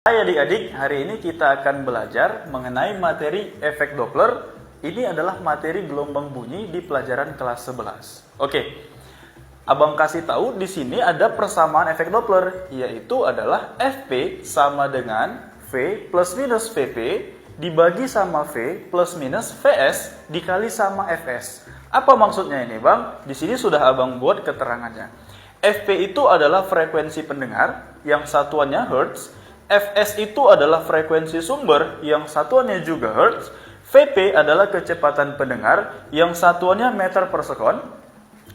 Hai adik-adik, hari ini kita akan belajar mengenai materi efek Doppler. Ini adalah materi gelombang bunyi di pelajaran kelas 11. Oke, Abang kasih tahu di sini ada persamaan efek Doppler, yaitu adalah Fp sama dengan V plus minus Vp dibagi sama V plus minus Vs dikali sama Fs. Apa maksudnya ini, Bang? Di sini sudah Abang buat keterangannya. Fp itu adalah frekuensi pendengar yang satuannya Hertz. Fs itu adalah frekuensi sumber yang satuannya juga Hertz. Vp adalah kecepatan pendengar yang satuannya meter per sekon.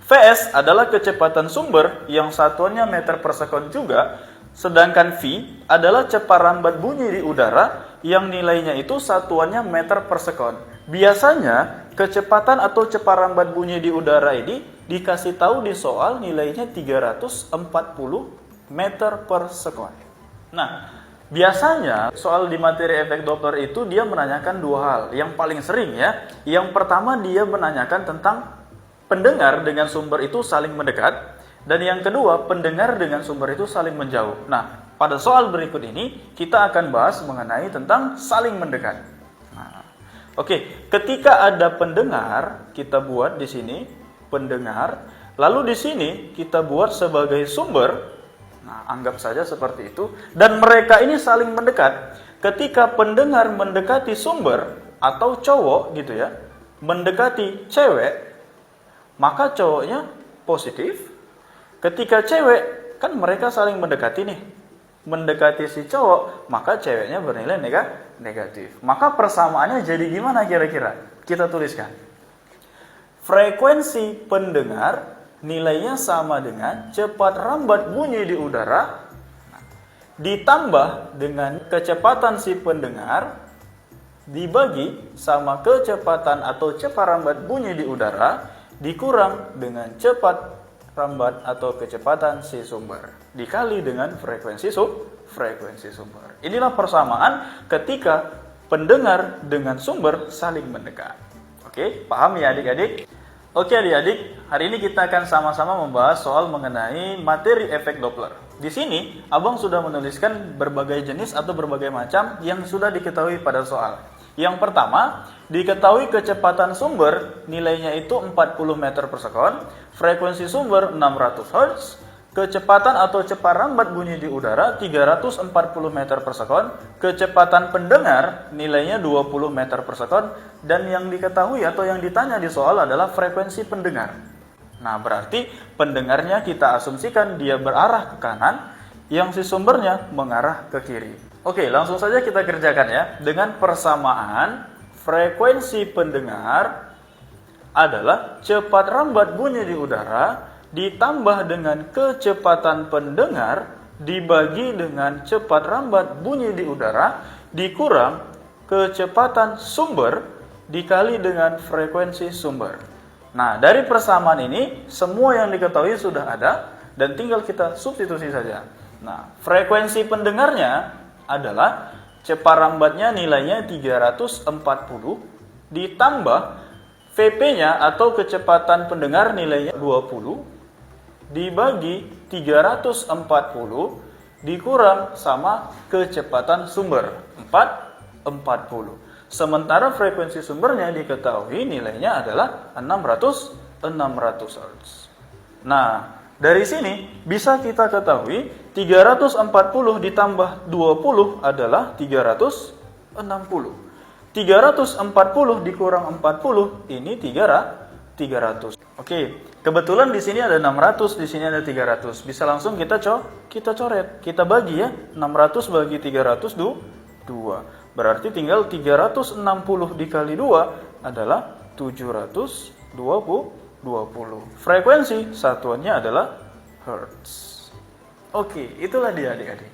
Vs adalah kecepatan sumber yang satuannya meter per sekon juga. Sedangkan V adalah cepat bunyi di udara yang nilainya itu satuannya meter per sekon. Biasanya kecepatan atau cepat bunyi di udara ini dikasih tahu di soal nilainya 340 meter per sekon. Nah, biasanya soal di materi efek Doppler itu dia menanyakan dua hal. Yang paling sering ya. Yang pertama dia menanyakan tentang pendengar dengan sumber itu saling mendekat. Dan yang kedua pendengar dengan sumber itu saling menjauh. Nah, pada soal berikut ini kita akan bahas mengenai tentang saling mendekat. Nah, oke, ketika ada pendengar kita buat di sini pendengar. Lalu di sini kita buat sebagai sumber. Nah, anggap saja seperti itu. Dan mereka ini saling mendekat. Ketika pendengar mendekati sumber atau cowok gitu ya, mendekati cewek, maka cowoknya positif. Ketika cewek, kan mereka saling mendekati nih. Mendekati si cowok, maka ceweknya bernilai negatif. Maka persamaannya jadi gimana kira-kira? Kita tuliskan. Frekuensi pendengar nilainya sama dengan cepat rambat bunyi di udara ditambah dengan kecepatan si pendengar dibagi sama kecepatan atau cepat rambat bunyi di udara dikurang dengan cepat rambat atau kecepatan si sumber dikali dengan frekuensi sumber. Inilah persamaan ketika pendengar dengan sumber saling mendekat. Oke, paham ya adik-adik? Oke adik-adik, hari ini kita akan sama-sama membahas soal mengenai materi efek Doppler. Di sini, Abang sudah menuliskan berbagai jenis atau berbagai macam yang sudah diketahui pada soal. Yang pertama, diketahui kecepatan sumber nilainya itu 40 meter per sekon, frekuensi sumber 600 Hz, kecepatan atau cepat rambat bunyi di udara 340 meter per sekon, kecepatan pendengar nilainya 20 meter per sekon, dan yang diketahui atau yang ditanya di soal adalah frekuensi pendengar. Nah, berarti pendengarnya kita asumsikan dia berarah ke kanan, yang si sumbernya mengarah ke kiri. Oke, langsung saja kita kerjakan ya. Dengan persamaan frekuensi pendengar adalah cepat rambat bunyi di udara ditambah dengan kecepatan pendengar dibagi dengan cepat rambat bunyi di udara dikurang kecepatan sumber dikali dengan frekuensi sumber. Nah, dari persamaan ini semua yang diketahui sudah ada dan tinggal kita substitusi saja. Nah, frekuensi pendengarnya adalah cepat rambatnya nilainya 340 ditambah Vp-nya atau kecepatan pendengar nilainya 20 dibagi 340 dikurang sama kecepatan sumber 40. Sementara frekuensi sumbernya diketahui nilainya adalah 600 Hz. Nah, dari sini bisa kita ketahui 340 ditambah 20 adalah 360. 340 dikurang 40 ini 300. Oke, kebetulan di sini ada 600, di sini ada 300. Bisa langsung kita coret. Kita bagi ya. 600 bagi 300 2. Berarti tinggal 360 dikali 2 adalah 720. Frekuensi satuannya adalah Hertz. Oke, itulah dia adik-adik.